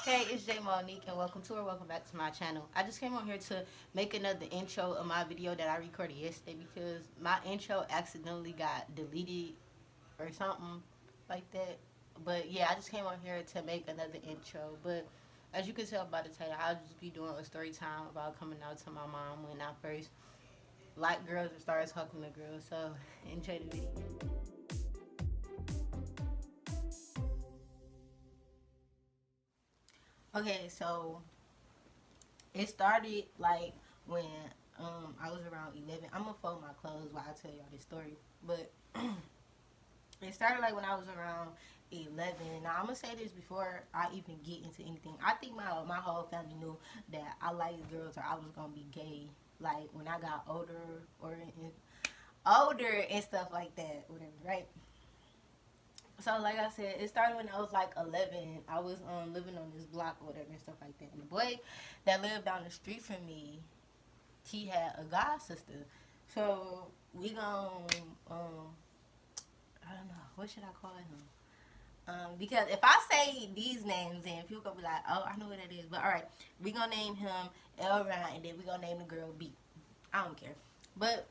Hey, it's J Monique, and welcome back to my channel. I just came on here to make another intro of my video that I recorded yesterday because my intro accidentally got deleted or something like that. But yeah, I just came on here to make another intro. But as you can tell by the title, I'll just be doing a story time about coming out to my mom when I first liked girls and started talking to girls. So enjoy the video. Okay, so it started like when I was around 11. I'm gonna fold my clothes while I tell y'all this story, but it started like when I was around 11. Now I'm gonna say this before I even get into anything. I think my whole family knew that I liked girls or I was gonna be gay. Like when I got older and stuff like that, whatever, right? So like I said, it started when I was like 11. I was living on this block or whatever and stuff like that. And the boy that lived down the street from me, he had a god sister. So we gon' I don't know, what should I call him? Because if I say these names, then people gonna be like, oh, I know what that is. But all right, we gonna name him Elron, and then we gonna name the girl B. I don't care. But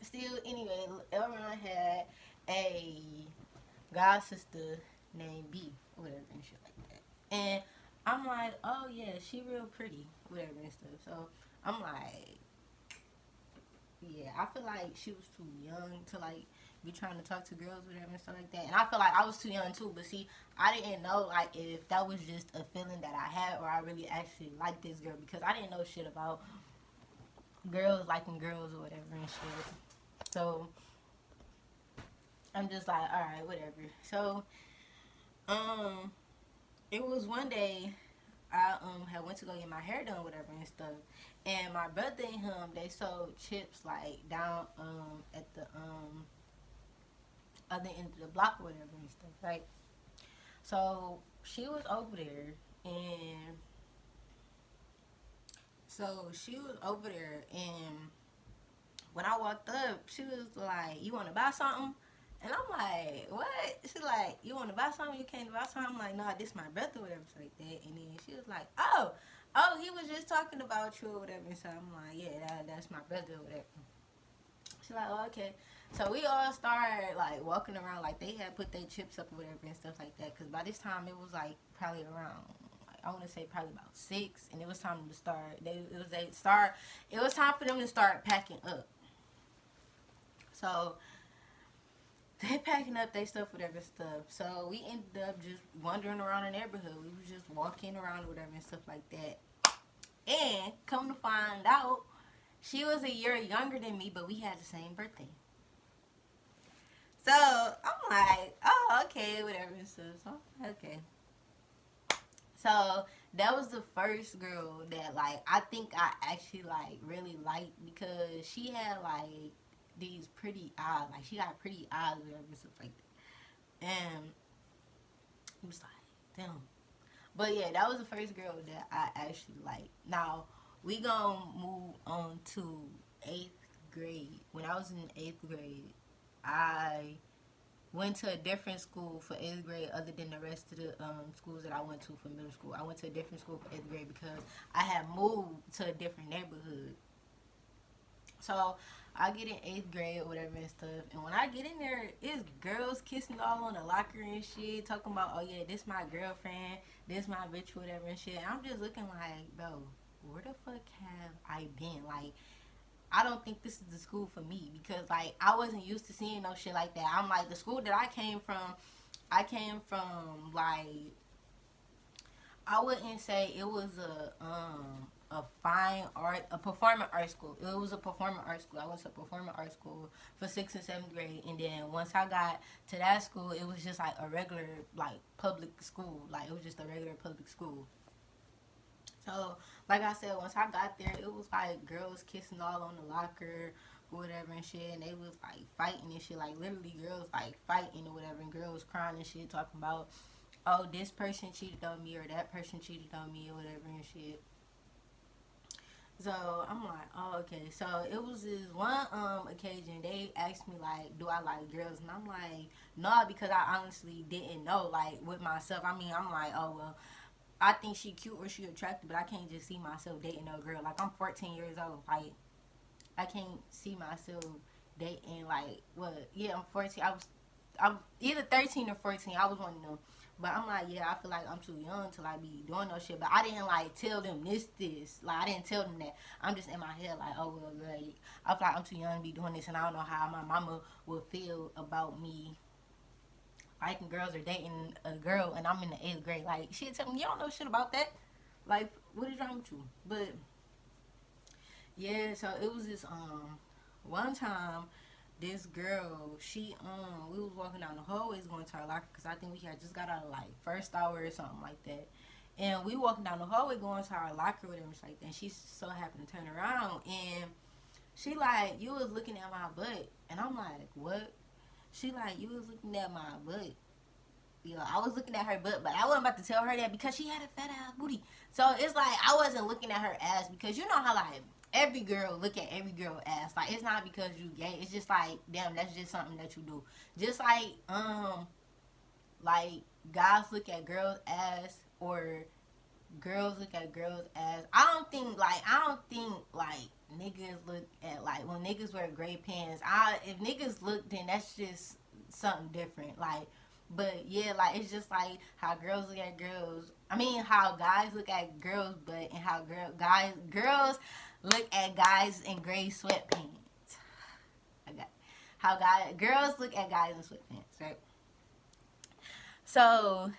still, anyway, Elron had a god sister named B, or whatever and shit like that. And I'm like, oh yeah, she real pretty, whatever and stuff. So I'm like, yeah, I feel like she was too young to like be trying to talk to girls, whatever, and stuff like that. And I feel like I was too young too. But see, I didn't know like if that was just a feeling that I had or I really actually liked this girl because I didn't know shit about girls liking girls or whatever and shit. So I'm just like, all right, whatever. So um, it was one day I had went to go get my hair done, whatever and stuff. And my brother and him, they sold chips like down at the other end of the block or whatever and stuff, right? So she was over there, and and when I walked up, she was like, "You want to buy something?" And I'm like, "What?" She's like, "You want to buy something? You came to buy something?" I'm like, "No, this my brother, whatever, so like that." And then she was like, "Oh, he was just talking about you or whatever." And so I'm like, "Yeah, that's my brother or whatever." She's like, "Oh, okay." So we all started like walking around like they had put their chips up or whatever and stuff like that. Cause by this time it was like probably around like, I want to say probably about 6, and it was time to start. It was time for them to start packing up. So they packing up their stuff, whatever stuff. So we ended up just wandering around the neighborhood. We was just walking around or whatever and stuff like that. And come to find out, she was a year younger than me, but we had the same birthday. So I'm like, oh, okay, whatever. So okay. So that was the first girl that like I think I actually like really liked because she had like these pretty eyes. Like she got pretty eyes, whatever, and stuff like that. And it was like, damn. But yeah, that was the first girl that I actually liked. Now we gonna move on to 8th grade. When I was in 8th grade, I went to a different school for 8th grade other than the rest of the schools that I went to for middle school. I went to a different school for 8th grade because I had moved to a different neighborhood. So I get in 8th grade or whatever and stuff. And when I get in there, it's girls kissing all on the locker and shit, talking about, oh yeah, this my girlfriend, this my bitch, whatever and shit. And I'm just looking like, bro, where the fuck have I been? Like, I don't think this is the school for me because like I wasn't used to seeing no shit like that. I'm like the school that I came from like I wouldn't say it was a fine art a performing art school. It was a performing art school. I went to a performing art school for 6th and 7th grade, and then once I got to that school, it was just like a regular like public school. Like it was just a regular public school. So, like I said, once I got there, it was like girls kissing all on the locker or whatever and shit, and they was like fighting and shit, like literally girls like fighting or whatever, and girls crying and shit, talking about, oh, this person cheated on me or that person cheated on me or whatever and shit. So I'm like, oh, okay. So it was this one occasion they asked me like, do I like girls? And I'm like, no, because I honestly didn't know like with myself. I mean, I'm like, oh well, I think she cute or she attractive, but I can't just see myself dating no girl. Like, I'm 14 years old. Like, I can't see myself dating, like, what? Yeah, I'm 14. I'm either 13 or 14. I was one of them. But I'm like, yeah, I feel like I'm too young to, like, be doing no shit. But I didn't, like, tell them this. Like, I didn't tell them that. I'm just in my head, like, oh, well, like, I feel like I'm too young to be doing this. And I don't know how my mama will feel about me liking girls or dating a girl. And I'm in the 8th grade. Like, she'd tell me, you don't know shit about that. Like, what is wrong with you? But, yeah, so it was this, one time this girl, we was walking down the hallways going to our locker because I think we had just got out of like first hour or something like that. And we walking down the hallway going to our locker or whatever like that. And she so happened to turn around and she like, you was looking at my butt. And I'm like, what? She like, you was looking at my butt. You know, I was looking at her butt, but I wasn't about to tell her that because she had a fat ass booty. So it's like I wasn't looking at her ass because you know how like every girl look at every girl ass. Like it's not because you gay. It's just like damn, that's just something that you do. Just like guys look at girls ass or girls look at girls ass. I don't think like niggas look at like when niggas wear gray pants. If niggas look then that's just something different. Like but yeah, like it's just like how girls look at girls. I mean how guys look at girls but and how girls look at guys in gray sweatpants. I got how girls look at guys in sweatpants, right? So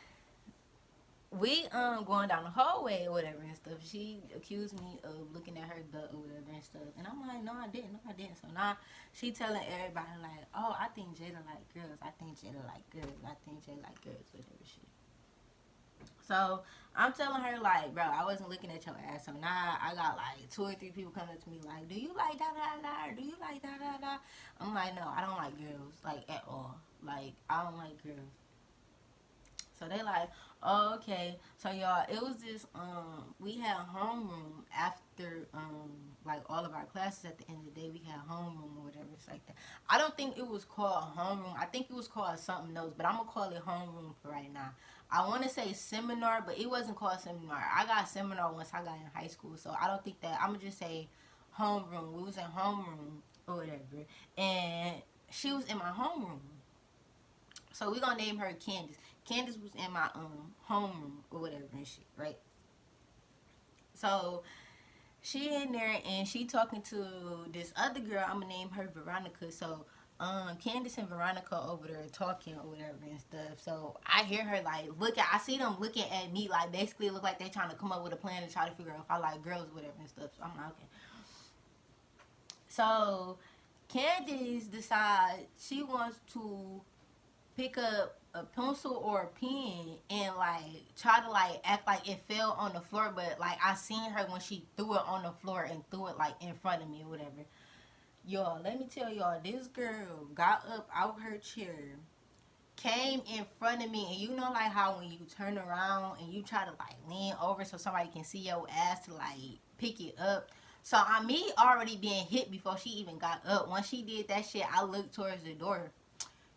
we going down the hallway or whatever and stuff. She accused me of looking at her butt or whatever and stuff. And I'm like, no, I didn't. No, I didn't. So now she telling everybody like, oh, I think Jada like girls. I think Jada like girls. I think Jada like girls. Whatever shit. So I'm telling her like, bro, I wasn't looking at your ass. So now I got like 2 or 3 people coming up to me like, do you like da da da? Do you like da da da? I'm like, no, I don't like girls like at all. Like I don't like girls. So they like, oh, okay. So y'all, it was this we had homeroom after like all of our classes at the end of the day we had homeroom or whatever it's like that. I don't think it was called homeroom. I think it was called something else, but I'm gonna call it homeroom for right now. I wanna say seminar, but it wasn't called seminar. I got seminar once I got in high school, so I don't think that I'm gonna just say homeroom. We was in homeroom or whatever. And she was in my homeroom. So we gonna name her Candace. Candace was in my homeroom or whatever and shit, right? So she in there and she talking to this other girl. I'm gonna name her Veronica. So Candace and Veronica over there talking or whatever and stuff. So I hear her like I see them looking at me like basically look like they trying to come up with a plan to try to figure out if I like girls or whatever and stuff. So I'm like okay. So Candace decides she wants to pick up a pencil or a pen and like try to like act like it fell on the floor, but like I seen her when she threw it on the floor and threw it like in front of me or whatever. Y'all, let me tell y'all, this girl got up out her chair, came in front of me, and you know like how when you turn around and you try to like lean over so somebody can see your ass to like pick it up. So I me already being hit before she even got up. Once she did that shit, I looked towards the door.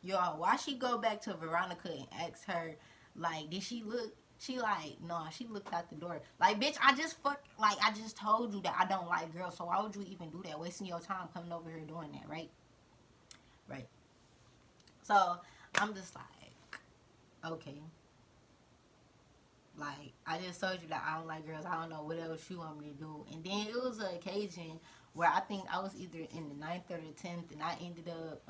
Y'all, why she go back to Veronica and ask her, like, did she look? She like, no, she looked out the door. Like, bitch, I just told you that I don't like girls, so why would you even do that? Wasting your time coming over here doing that, right? Right. So, I'm just like, okay. Like, I just told you that I don't like girls. I don't know what else you want me to do. And then it was an occasion where I think I was either in the 9th or the 10th, and I ended up,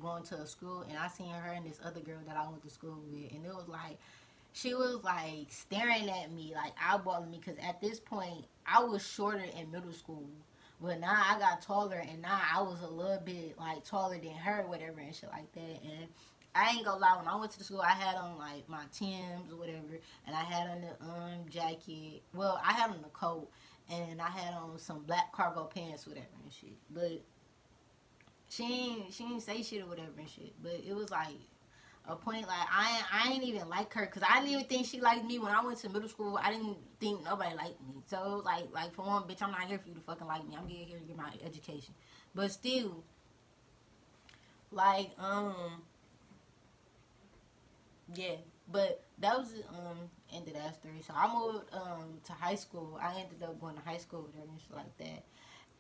going to a school and I seen her and this other girl that I went to school with and it was like she was like staring at me like eyeballing me because at this point I was shorter in middle school but now I got taller and now I was a little bit like taller than her whatever and shit like that and I ain't gonna lie when I went to the school I had on like my Timbs or whatever and I had on the jacket well I had on the coat and I had on some black cargo pants whatever and shit but she ain't say shit or whatever and shit. But it was like a point like I ain't even like her because I didn't even think she liked me when I went to middle school. I didn't think nobody liked me. So it was like for one, bitch, I'm not here for you to fucking like me. I'm here to get my education. But still, like yeah. But that was end of that story. So I moved to high school. I ended up going to high school with her and shit like that.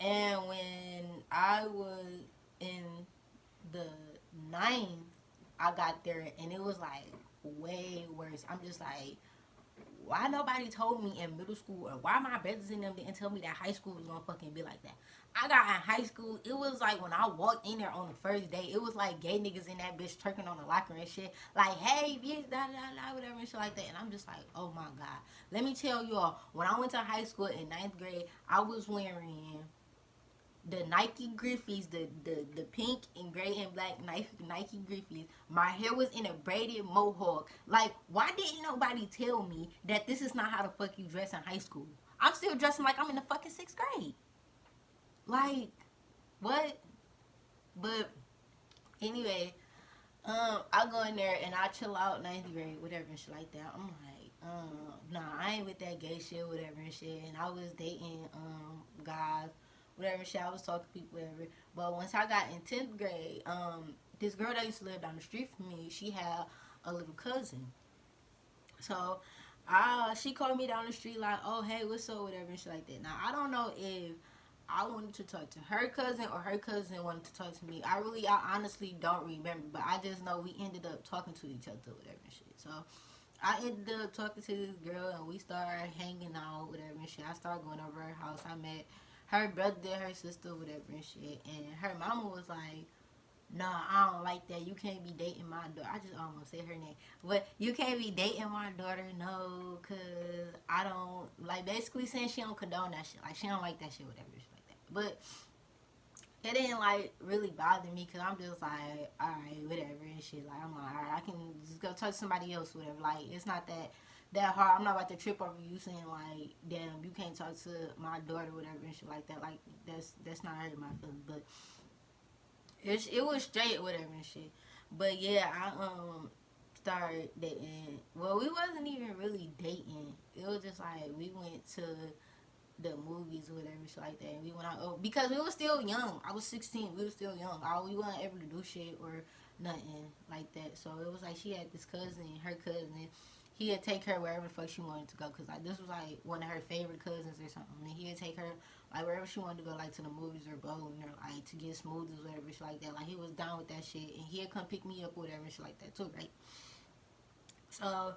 And when I was in the ninth, I got there and it was like way worse. I'm just like, why nobody told me in middle school, or why my brothers in them didn't tell me that high school was gonna fucking be like that. I got in high school, it was like when I walked in there on the first day, it was like gay niggas in that bitch twerking on the locker and shit. Like, hey, bitch, da da da, whatever and shit like that. And I'm just like, oh my god. Let me tell y'all, when I went to high school in ninth grade, I was wearing the Nike Griffies, the pink and gray and black Nike Griffies. My hair was in a braided mohawk. Like, why didn't nobody tell me that this is not how the fuck you dress in high school? I'm still dressing like I'm in the fucking sixth grade. Like, what? But anyway, I go in there and I chill out ninth grade, whatever and shit like that. I'm like, nah, I ain't with that gay shit, whatever and shit. And I was dating guys, whatever and shit. I was talking to people, whatever. But once I got in 10th grade, this girl that used to live down the street from me, she had a little cousin. So she called me down the street like, oh hey, what's up, whatever and shit like that. Now I don't know if I wanted to talk to her cousin or her cousin wanted to talk to me. I honestly don't remember, but I just know we ended up talking to each other, whatever and shit. So I ended up talking to this girl and we started hanging out, whatever and shit. I started going over her house. I met her brother, her sister, whatever and shit. And her mama was like, nah, I don't like that. You can't be dating my daughter. I just almost said her name. But you can't be dating my daughter, no, because I don't, like, basically saying she don't condone that shit. Like, she don't like that shit, whatever, shit like that. But it didn't, like, really bother me because I'm just like, alright, whatever, and shit. Like, I'm like, alright, I can just go talk to somebody else, whatever. Like, it's not that hard. I'm not about to trip over you saying, like, damn, you can't talk to my daughter, whatever, and shit like that. Like, that's not hurting my feelings. But it was straight, whatever and shit. But yeah, I started dating. Well, we wasn't even really dating. It was just like we went to the movies or whatever shit like that. And we went out because we were still young. I was 16. We were still young. We weren't able to do shit or nothing like that. So it was like she had this cousin, her cousin. He'd take her wherever the fuck she wanted to go, cause like this was like one of her favorite cousins or something. And he'd take her like wherever she wanted to go, like to the movies or bowling or like to get smoothies or whatever shit like that. Like he was down with that shit, and he'd come pick me up or whatever shit like that too, right? So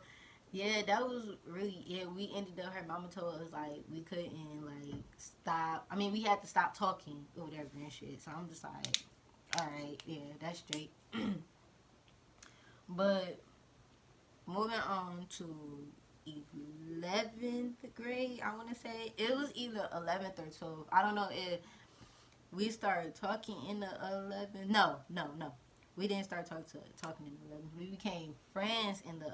yeah, that was really it. We ended up. Her mama told us like we couldn't like stop. I mean, we had to stop talking or whatever and shit. So I'm just like, all right, yeah, that's straight. But moving on to 11th grade, I want to say it was either 11th or 12th. I don't know if we started talking in the 11th. No, no, no. We didn't start talking in the 11th. We became friends in the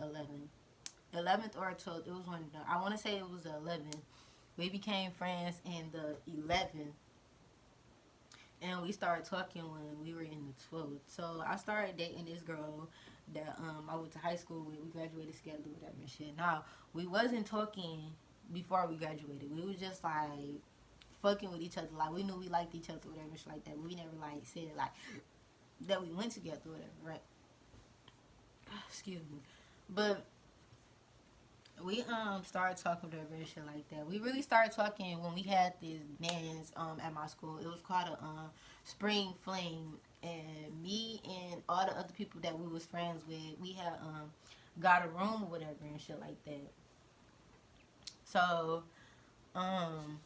11th or 12th. It was one of them. I want to say it was the 11th. We became friends in the 11th. And we started talking when we were in the 12th. So I started dating this girl that I went to high school with. We graduated together, whatever and shit. Now, we wasn't talking before we graduated. We was just like fucking with each other. Like we knew we liked each other, whatever shit like that. But we never like said like that we went together, whatever, right? Excuse me. But we started talking to her and shit like that. We really started talking when we had this dance at my school. It was called a Spring Flame, and me and all the other people that we was friends with, we had got a room or whatever and shit like that. So um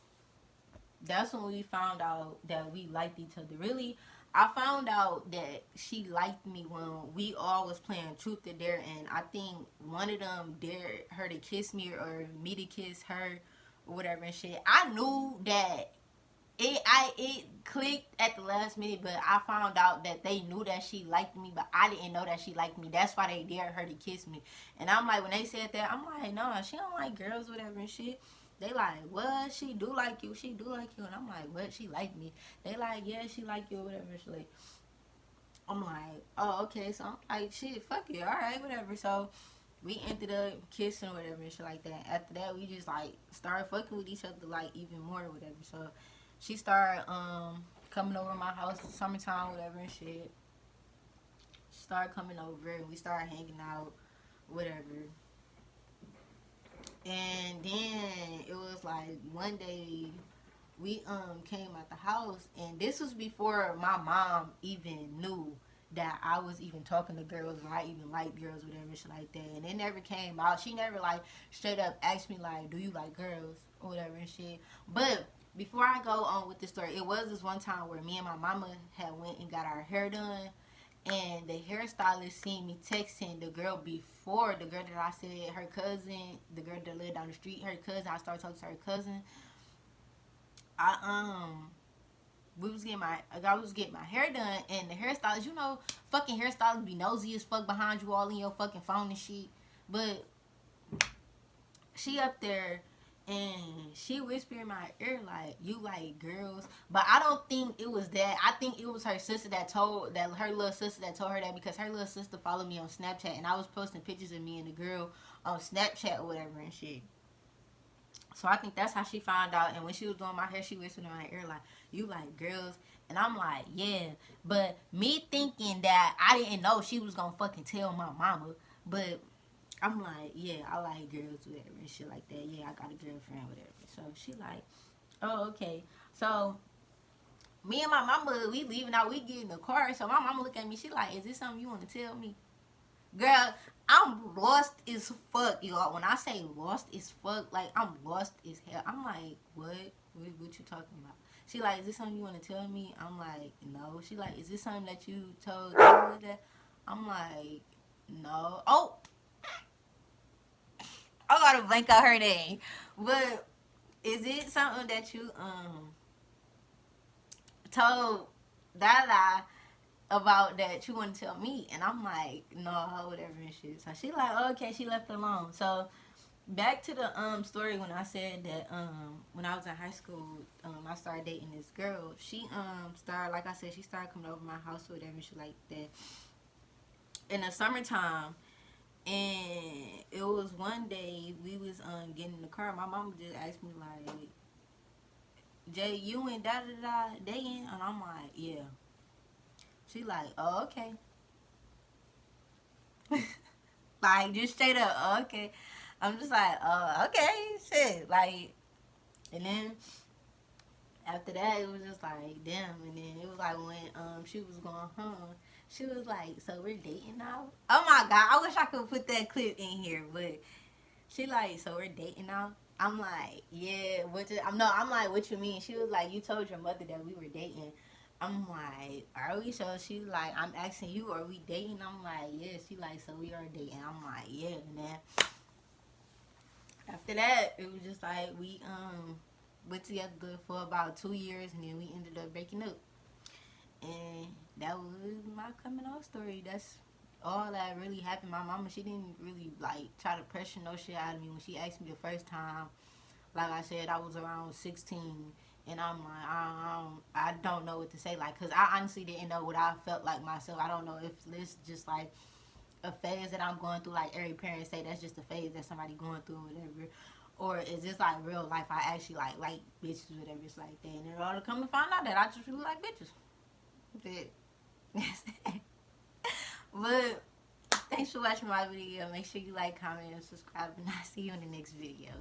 that's when we found out that we liked each other. Really, I found out that she liked me when we all was playing truth or dare, and I think one of them dared her to kiss me or me to kiss her or whatever and shit. I knew that it clicked at the last minute, but I found out that they knew that she liked me, but I didn't know that she liked me. That's why they dared her to kiss me. And I'm like, when they said that, I'm like, no, she don't like girls, whatever and shit. They like, what? She do like you. She do like you. And I'm like, what? She like me. They like, yeah, she like you, whatever. She like, I'm like, oh, okay. So I'm like, shit, fuck it. All right, whatever. So we ended up kissing or whatever and shit like that. After that, we just like started fucking with each other like even more or whatever. So she started coming over to my house summertime, whatever and shit. She started coming over and we started hanging out, whatever. And then it was like one day we came out the house, and this was before my mom even knew that I was even talking to girls, or I even liked girls, whatever, shit like that. And it never came out. She never like straight up asked me like, "Do you like girls?" or whatever and shit. But before I go on with the story, it was this one time where me and my mama had went and got our hair done, and the hairstylist seen me texting the girl before, the girl that I said her cousin, the girl that lived down the street, her cousin. I started talking to her cousin. I I was getting my hair done, and the hairstylist, fucking hairstylists be nosy as fuck behind you all in your fucking phone and shit. But she up there, and she whispered in my ear like, "You like girls?" But I don't think it was that. I think it was her sister her little sister that told her that, because her little sister followed me on Snapchat, and I was posting pictures of me and the girl on Snapchat or whatever and shit. So I think that's how she found out. And when she was doing my hair, she whispered in my ear like, "You like girls?" And I'm like, "Yeah." But me thinking that I didn't know she was gonna fucking tell my mama. But I'm like, "Yeah, I like girls, whatever, and shit like that. Yeah, I got a girlfriend, whatever." So she like, "Oh, okay." So me and my mama, we leaving out, we get in the car. So my mama look at me, she like, "Is this something you want to tell me?" Girl, I'm lost as fuck, y'all. When I say lost as fuck, like, I'm lost as hell. I'm like, what? What you talking about? She like, "Is this something you want to tell me?" I'm like, "No." She like, "Is this something that you told you that?" I'm like, "No." Oh, I gotta blank out her name. But is it something that you told Dada about that you want to tell me? And I'm like, "No, whatever and shit." So she like, "Oh, okay." She left it alone. So back to the story when I said that when I was in high school, I started dating this girl. She started, like I said, she started coming over my house or whatever and shit like that in the summertime. And it was one day we was getting in the car. My mama just asked me like, "Jay, you and da da da dating?" And I'm like, "Yeah." She like, "Oh, okay." Like, just straight up, "Oh, okay." I'm just like, "Oh, okay." Shit, like. And then after that, it was just like, damn. And then it was like when she was going home, she was like, "So we're dating now?" Oh my god, I wish I could put that clip in here. But she like, "So we're dating now?" I'm like, "Yeah." I'm like, "What you mean?" She was like, "You told your mother that we were dating." I'm like, "Are we?" So she like, "I'm asking you, are we dating?" I'm like, "Yeah." She like, "So we are dating?" I'm like, "Yeah." And then after that, it was just like we went together for about 2 years, and then we ended up breaking up. And that was my coming out story. That's all that really happened. My mama, she didn't really like try to pressure no shit out of me when she asked me the first time. Like I said, I was around 16, and I'm like, I don't know what to say. Like, cause I honestly didn't know what I felt like myself. I don't know if this just like a phase that I'm going through. Like every parent say, that's just a phase that somebody going through, or whatever. Or is this like real life? I actually like bitches, whatever. It's like that. And in order to come and find out that I just really like bitches. That's it. But thanks for watching my video. Make sure you like, comment, and subscribe, and I'll see you in the next video.